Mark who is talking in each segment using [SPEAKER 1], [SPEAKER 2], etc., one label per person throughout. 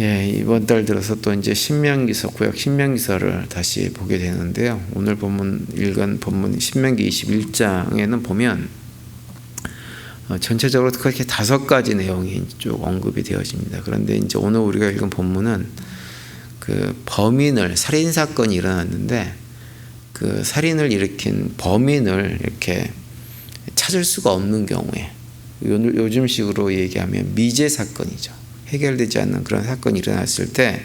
[SPEAKER 1] 예, 이번 달 들어서 또 이제 신명기서, 구약 신명기서를 다시 보게 되는데요. 오늘 읽은 본문 신명기 21장에는 보면 전체적으로 그렇게 5가지 내용이 쭉 언급이 되어집니다. 그런데 이제 오늘 우리가 읽은 본문은 그 범인을, 살인 사건이 일어났는데 그 살인을 일으킨 범인을 이렇게 찾을 수가 없는 경우에, 요즘식으로 얘기하면 미제 사건이죠. 해결되지 않는 그런 사건이 일어났을 때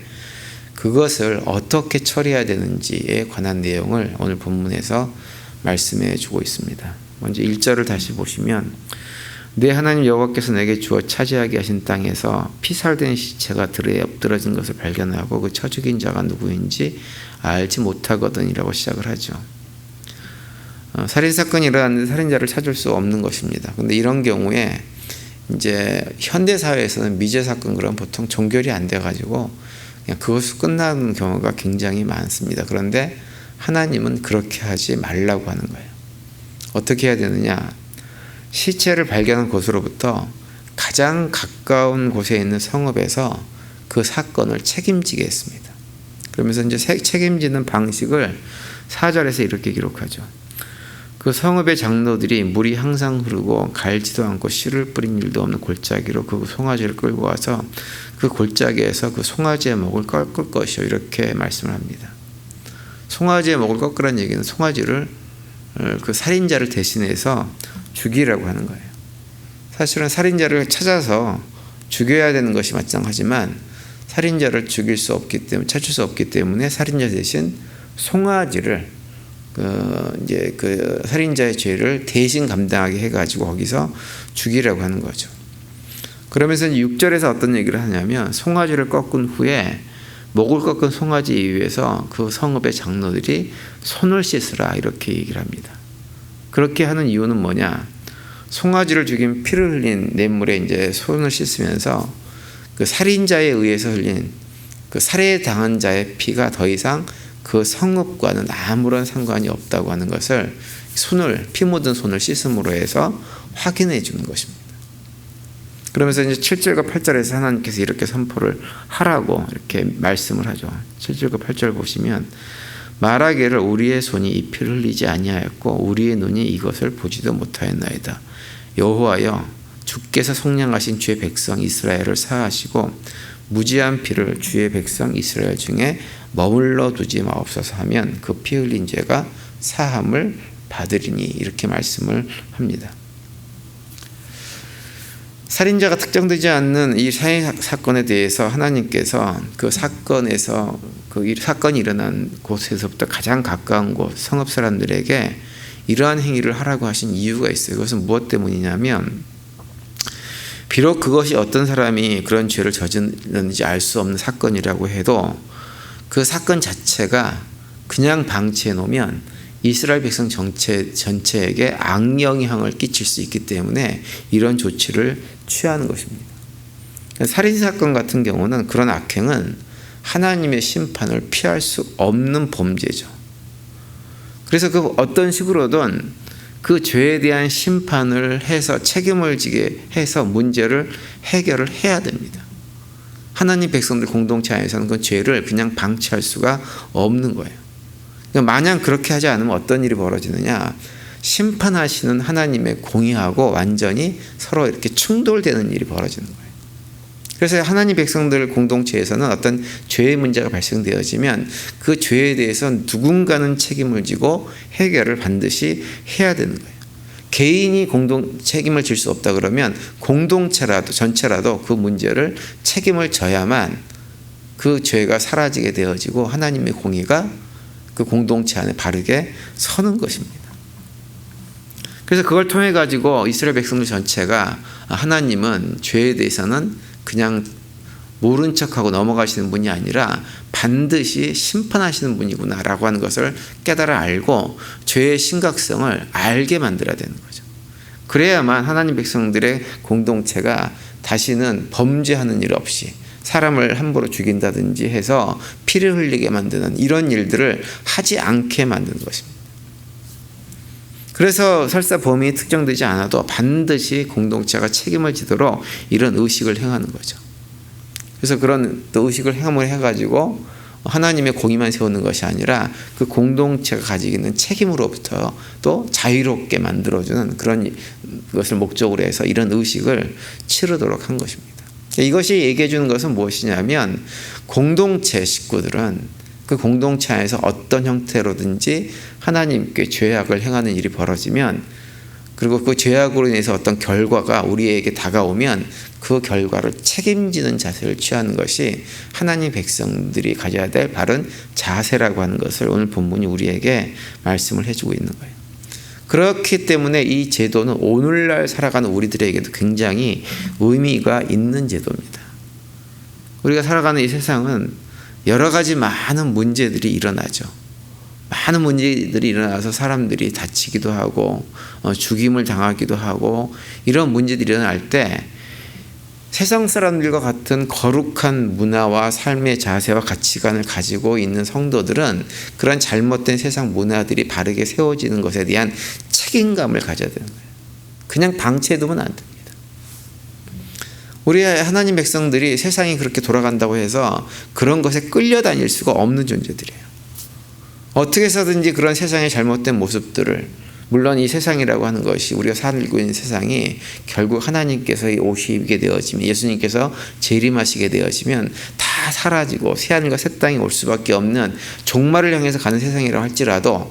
[SPEAKER 1] 그것을 어떻게 처리해야 되는지에 관한 내용을 오늘 본문에서 말씀해 주고 있습니다. 먼저 1절을 다시 보시면, 내 하나님 여호와께서 내게 주어 차지하게 하신 땅에서 피살된 시체가 들에 엎드러진 것을 발견하고 그 쳐 죽인 자가 누구인지 알지 못하거든이라고 시작을 하죠. 살인사건이 일어났는데 살인자를 찾을 수 없는 것입니다. 근데 이런 경우에 이제 현대사회에서는 미제 사건 그런 보통 종결이 안 돼가지고 그냥 그것으로 끝나는 경우가 굉장히 많습니다. 그런데 하나님은 그렇게 하지 말라고 하는 거예요. 어떻게 해야 되느냐? 시체를 발견한 곳으로부터 가장 가까운 곳에 있는 성읍에서 그 사건을 책임지게 했습니다. 그러면서 이제 책임지는 방식을 4절에서 이렇게 기록하죠. 그 성읍의 장로들이 물이 항상 흐르고 갈지도 않고 씨를 뿌린 일도 없는 골짜기로 그 송아지를 끌고 와서 그 골짜기에서 그 송아지의 목을 꺾을 것이요, 이렇게 말씀을 합니다. 송아지의 목을 꺾으라는 얘기는 송아지를, 그 살인자를 대신해서 죽이라고 하는 거예요. 사실은 살인자를 찾아서 죽여야 되는 것이 마땅하지만 살인자를 찾을 수 없기 때문에 살인자 대신 송아지를 이제 그 살인자의 죄를 대신 감당하게 해가지고 거기서 죽이라고 하는 거죠. 그러면서 6절에서 어떤 얘기를 하냐면, 송아지를 꺾은 후에 목을 꺾은 송아지 위에서 그 성읍의 장로들이 손을 씻으라, 이렇게 얘기를 합니다. 그렇게 하는 이유는 뭐냐? 송아지를 죽인 피를 흘린 냇물에 이제 손을 씻으면서 그 살인자에 의해서 흘린 그 살해당한 자의 피가 더 이상 그 성읍과는 아무런 상관이 없다고 하는 것을 피 묻은 손을 씻음으로 해서 확인해 주는 것입니다. 그러면서 이제 7절과 8절에서 하나님께서 이렇게 선포를 하라고 이렇게 말씀을 하죠. 7절과 8절 보시면, 말하기를 우리의 손이 이 피를 흘리지 아니하였고 우리의 눈이 이것을 보지도 못하였나이다. 여호와여, 주께서 속량하신 주의 백성 이스라엘을 사하시고 무지한 피를 주의 백성 이스라엘 중에 머물러 두지 마옵소서 하면 그 피 흘린 죄가 사함을 받으리니, 이렇게 말씀을 합니다. 살인자가 특정되지 않는 이 살인 사건에 대해서 하나님께서 그 사건에서, 그 사건이 일어난 곳에서부터 가장 가까운 곳 성읍 사람들에게 이러한 행위를 하라고 하신 이유가 있어요. 그것은 무엇 때문이냐면, 비록 그것이 어떤 사람이 그런 죄를 저질렀는지 알 수 없는 사건이라고 해도 그 사건 자체가 그냥 방치해 놓으면 이스라엘 백성 전체에게 악영향을 끼칠 수 있기 때문에 이런 조치를 취하는 것입니다. 살인사건 같은 경우는, 그런 악행은 하나님의 심판을 피할 수 없는 범죄죠. 그래서 그 어떤 식으로든 그 죄에 대한 심판을 해서 책임을 지게 해서 문제를 해결을 해야 됩니다. 하나님 백성들 공동체 안에서는 그 죄를 그냥 방치할 수가 없는 거예요. 그러니까 마냥 그렇게 하지 않으면 어떤 일이 벌어지느냐? 심판하시는 하나님의 공의하고 완전히 서로 이렇게 충돌되는 일이 벌어지는 거예요. 그래서 하나님 백성들 공동체에서는 어떤 죄의 문제가 발생되어지면 그 죄에 대해서 누군가는 책임을 지고 해결을 반드시 해야 되는 거예요. 개인이 공동 책임을 질 수 없다 그러면 공동체라도, 전체라도 그 문제를 책임을 져야만 그 죄가 사라지게 되어지고 하나님의 공의가 그 공동체 안에 바르게 서는 것입니다. 그래서 그걸 통해 가지고 이스라엘 백성들 전체가 하나님은 죄에 대해서는 그냥 모른 척하고 넘어가시는 분이 아니라 반드시 심판하시는 분이구나라고 하는 것을 깨달아 알고 죄의 심각성을 알게 만들어야 되는 거죠. 그래야만 하나님 백성들의 공동체가 다시는 범죄하는 일 없이 사람을 함부로 죽인다든지 해서 피를 흘리게 만드는 이런 일들을 하지 않게 만드는 것입니다. 그래서 설사 범인이 특정되지 않아도 반드시 공동체가 책임을 지도록 이런 의식을 행하는 거죠. 그래서 그런 또 의식을 행함을 해가지고 하나님의 공의만 세우는 것이 아니라 그 공동체가 가지고 있는 책임으로부터 또 자유롭게 만들어주는 그런 것을 목적으로 해서 이런 의식을 치르도록 한 것입니다. 이것이 얘기해 주는 것은 무엇이냐면 공동체 식구들은 그 공동체 안에서 어떤 형태로든지 하나님께 죄악을 행하는 일이 벌어지면, 그리고 그 죄악으로 인해서 어떤 결과가 우리에게 다가오면 그 결과를 책임지는 자세를 취하는 것이 하나님 백성들이 가져야 될 바른 자세라고 하는 것을 오늘 본문이 우리에게 말씀을 해주고 있는 거예요. 그렇기 때문에 이 제도는 오늘날 살아가는 우리들에게도 굉장히 의미가 있는 제도입니다. 우리가 살아가는 이 세상은 여러 가지 많은 문제들이 일어나죠. 많은 문제들이 일어나서 사람들이 다치기도 하고 죽임을 당하기도 하고, 이런 문제들이 일어날 때 세상 사람들과 같은 거룩한 문화와 삶의 자세와 가치관을 가지고 있는 성도들은 그런 잘못된 세상 문화들이 바르게 세워지는 것에 대한 책임감을 가져야 되는 거예요. 그냥 방치해두면 안 됩니다. 우리 하나님 백성들이 세상이 그렇게 돌아간다고 해서 그런 것에 끌려다닐 수가 없는 존재들이에요. 어떻게 해서든지 그런 세상의 잘못된 모습들을, 물론 이 세상이라고 하는 것이, 우리가 살고 있는 세상이 결국 하나님께서 오시게 되어지면, 예수님께서 재림하시게 되어지면 다 사라지고 새하늘과 새 땅이 올 수밖에 없는 종말을 향해서 가는 세상이라고 할지라도,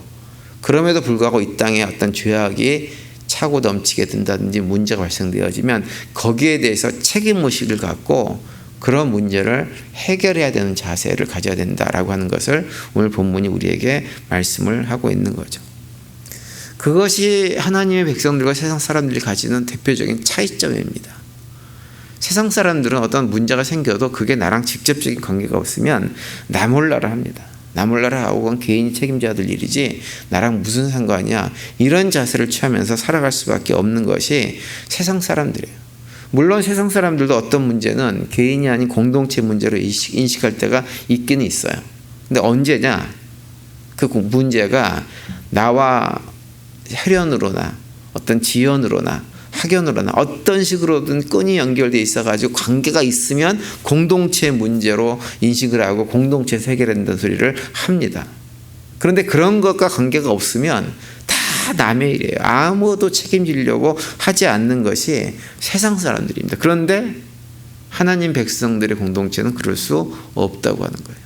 [SPEAKER 1] 그럼에도 불구하고 이 땅에 어떤 죄악이 차고 넘치게 된다든지 문제가 발생되어지면 거기에 대해서 책임의식을 갖고 그런 문제를 해결해야 되는 자세를 가져야 된다라고 하는 것을 오늘 본문이 우리에게 말씀을 하고 있는 거죠. 그것이 하나님의 백성들과 세상 사람들이 가지는 대표적인 차이점입니다. 세상 사람들은 어떤 문제가 생겨도 그게 나랑 직접적인 관계가 없으면 나 몰라라 합니다. 나 몰라라 하고 그건 개인이 책임져야 될 일이지 나랑 무슨 상관이야, 이런 자세를 취하면서 살아갈 수밖에 없는 것이 세상 사람들이에요. 물론 세상 사람들도 어떤 문제는 개인이 아닌 공동체 문제로 인식할 때가 있기는 있어요. 근데 언제냐, 그 문제가 나와 혈연으로나 어떤 지연으로나 학연으로나 어떤 식으로든 끈이 연결되어 있어가지고 관계가 있으면 공동체 문제로 인식을 하고 공동체에서 해결한다는 소리를 합니다. 그런데 그런 것과 관계가 없으면 다 남의 일이에요. 아무도 책임지려고 하지 않는 것이 세상 사람들입니다. 그런데 하나님 백성들의 공동체는 그럴 수 없다고 하는 거예요.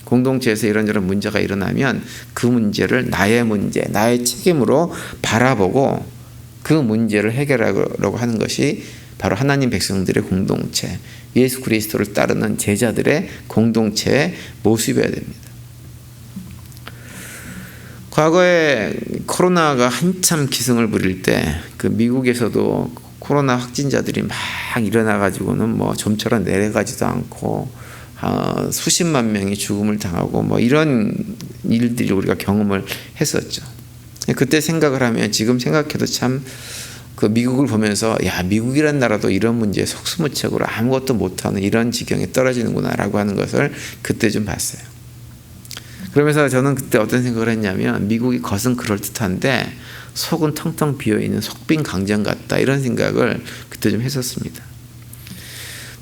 [SPEAKER 1] 공동체에서 이런저런 문제가 일어나면 그 문제를 나의 문제, 나의 책임으로 바라보고 그 문제를 해결하려고 하는 것이 바로 하나님 백성들의 공동체, 예수 그리스도를 따르는 제자들의 공동체의 모습이어야 됩니다. 과거에 코로나가 한참 기승을 부릴 때 그 미국에서도 코로나 확진자들이 막 일어나가지고는 뭐 좀처럼 내려가지도 않고 수십만 명이 죽음을 당하고 뭐 이런 일들이 우리가 경험을 했었죠. 그때 생각을 하면 지금 생각해도 참 그 미국을 보면서 야, 미국이란 나라도 이런 문제에 속수무책으로 아무것도 못하는 이런 지경에 떨어지는구나라고 하는 것을 그때 좀 봤어요. 그러면서 저는 그때 어떤 생각을 했냐면 미국이 겉은 그럴듯한데 속은 텅텅 비어있는 속빈 강정 같다, 이런 생각을 그때 좀 했었습니다.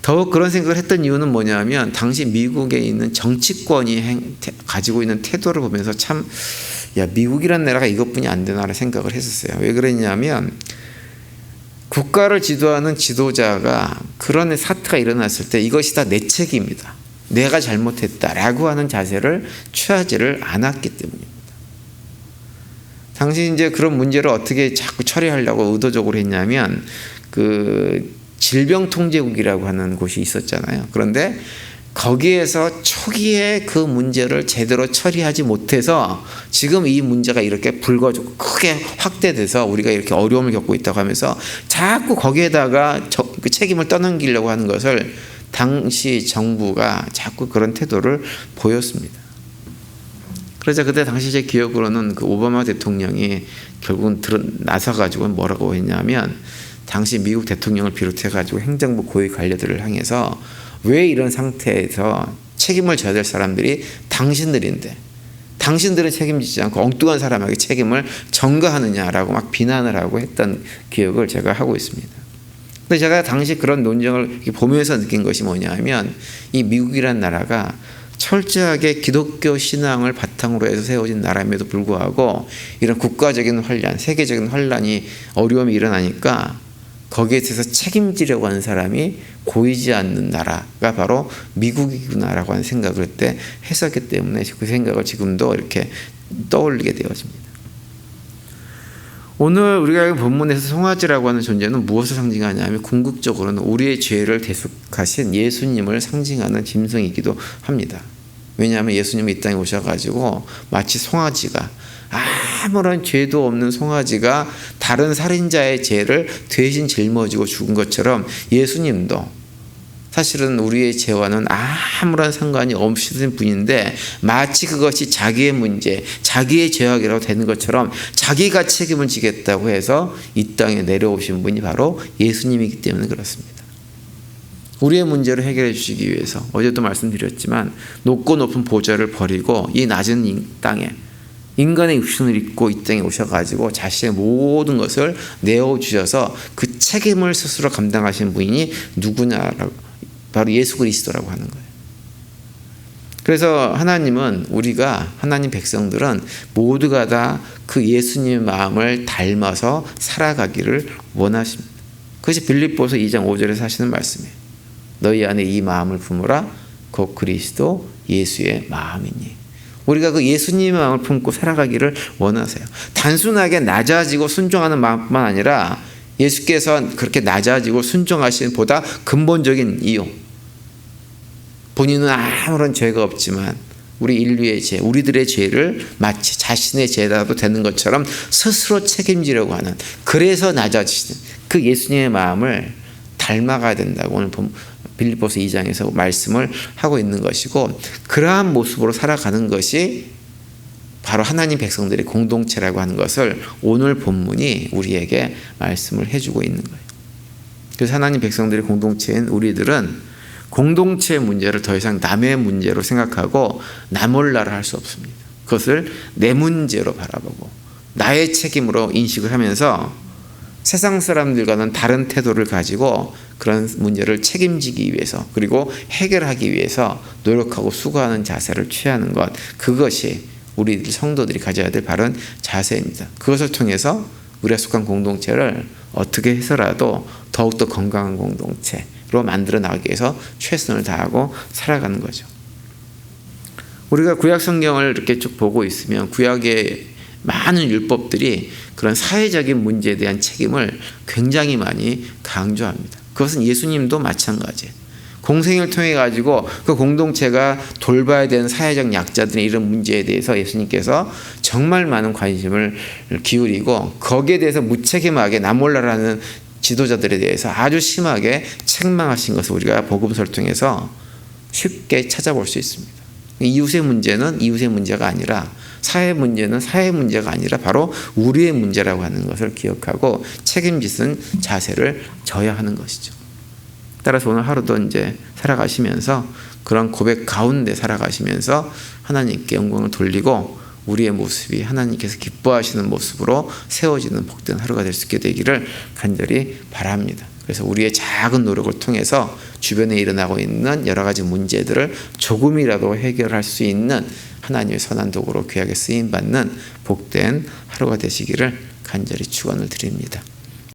[SPEAKER 1] 더욱 그런 생각을 했던 이유는 뭐냐면 당시 미국에 있는 정치권이 가지고 있는 태도를 보면서 참 야, 미국이란 나라가 이것뿐이 안 되나라는 생각을 했었어요. 왜 그랬냐면 국가를 지도하는 지도자가 그런 사태가 일어났을 때 이것이 다 내 책임이다, 내가 잘못했다라고 하는 자세를 취하지를 않았기 때문입니다. 당시 이제 그런 문제를 어떻게 자꾸 처리하려고 의도적으로 했냐면 그 질병통제국이라고 하는 곳이 있었잖아요. 그런데 거기에서 초기에 그 문제를 제대로 처리하지 못해서 지금 이 문제가 이렇게 불거지고 크게 확대돼서 우리가 이렇게 어려움을 겪고 있다고 하면서 자꾸 거기에다가 그 책임을 떠넘기려고 하는 것을 당시 정부가 자꾸 그런 태도를 보였습니다. 그래서 그때 당시 제 기억으로는 그 오바마 대통령이 결국은 나서가지고 뭐라고 했냐면 당시 미국 대통령을 비롯해가지고 행정부 고위 관료들을 향해서 왜 이런 상태에서 책임을 져야 될 사람들이 당신들인데 당신들은 책임지지 않고 엉뚱한 사람에게 책임을 전가하느냐라고 막 비난을 하고 했던 기억을 제가 하고 있습니다. 근데 제가 당시 그런 논쟁을 보면서 느낀 것이 뭐냐면 이 미국이라는 나라가 철저하게 기독교 신앙을 바탕으로 해서 세워진 나라임에도 불구하고 이런 국가적인 환란, 세계적인 환란이 어려움이 일어나니까 거기에 대해서 책임지려고 하는 사람이 보이지 않는 나라가 바로 미국이구나라고 하는 생각을 그때 했었기 때문에 그 생각을 지금도 이렇게 떠올리게 되어집니다. 오늘 우리가 본문에서 송아지라고 하는 존재는 무엇을 상징하냐면 궁극적으로는 우리의 죄를 대속하신 예수님을 상징하는 짐승이기도 합니다. 왜냐하면 예수님이 이 땅에 오셔가지고 마치 송아지가, 아무런 죄도 없는 송아지가 다른 살인자의 죄를 대신 짊어지고 죽은 것처럼 예수님도 사실은 우리의 죄와는 아무런 상관이 없으신 분인데 마치 그것이 자기의 문제, 자기의 죄악이라고 되는 것처럼 자기가 책임을 지겠다고 해서 이 땅에 내려오신 분이 바로 예수님이기 때문에 그렇습니다. 우리의 문제를 해결해 주시기 위해서 어제도 말씀드렸지만 높고 높은 보좌를 버리고 이 낮은 땅에 인간의 육신을 입고 이 땅에 오셔가지고 자신의 모든 것을 내어주셔서 그 책임을 스스로 감당하신 분이 누구냐라고, 바로 예수 그리스도라고 하는 거예요. 그래서 하나님 백성들은 모두가 다 그 예수님의 마음을 닮아서 살아가기를 원하십니다. 그것이 빌립보서 2장 5절에서 하시는 말씀이에요. 너희 안에 이 마음을 품으라. 곧 그리스도 예수의 마음이니. 우리가 그 예수님의 마음을 품고 살아가기를 원하세요. 단순하게 낮아지고 순종하는 마음뿐만 아니라 예수께서 그렇게 낮아지고 순종하신 보다 근본적인 이유, 본인은 아무런 죄가 없지만 우리 인류의 죄, 우리들의 죄를 마치 자신의 죄라도 되는 것처럼 스스로 책임지려고 하는, 그래서 낮아지시는 그 예수님의 마음을 닮아가야 된다고 오늘 빌립보서 2장에서 말씀을 하고 있는 것이고, 그러한 모습으로 살아가는 것이 바로 하나님 백성들의 공동체라고 하는 것을 오늘 본문이 우리에게 말씀을 해주고 있는 거예요. 그래서 하나님 백성들의 공동체인 우리들은 공동체의 문제를 더 이상 남의 문제로 생각하고 나몰라라 할 수 없습니다. 그것을 내 문제로 바라보고 나의 책임으로 인식을 하면서 세상 사람들과는 다른 태도를 가지고 그런 문제를 책임지기 위해서, 그리고 해결하기 위해서 노력하고 수고하는 자세를 취하는 것, 그것이 우리 성도들이 가져야 될 바른 자세입니다. 그것을 통해서 우리가 속한 공동체를 어떻게 해서라도 더욱더 건강한 공동체로 만들어 나가기 위해서 최선을 다하고 살아가는 거죠. 우리가 구약 성경을 이렇게 쭉 보고 있으면 구약의 많은 율법들이 그런 사회적인 문제에 대한 책임을 굉장히 많이 강조합니다. 그것은 예수님도 마찬가지예요. 공생을 통해 가지고 그 공동체가 돌봐야 되는 사회적 약자들의 이런 문제에 대해서 예수님께서 정말 많은 관심을 기울이고 거기에 대해서 무책임하게 나몰라라는 지도자들에 대해서 아주 심하게 책망하신 것을 우리가 복음서를 통해서 쉽게 찾아볼 수 있습니다. 이웃의 문제는 이웃의 문제가 아니라, 사회 문제는 사회 문제가 아니라 바로 우리의 문제라고 하는 것을 기억하고 책임지는 자세를 져야 하는 것이죠. 따라서 오늘 하루도 이제 살아가시면서 그런 고백 가운데 살아가시면서 하나님께 영광을 돌리고 우리의 모습이 하나님께서 기뻐하시는 모습으로 세워지는 복된 하루가 될 수 있게 되기를 간절히 바랍니다. 그래서 우리의 작은 노력을 통해서 주변에 일어나고 있는 여러 가지 문제들을 조금이라도 해결할 수 있는 하나님의 선한 도구로 귀하게 쓰임받는 복된 하루가 되시기를 간절히 축원을 드립니다.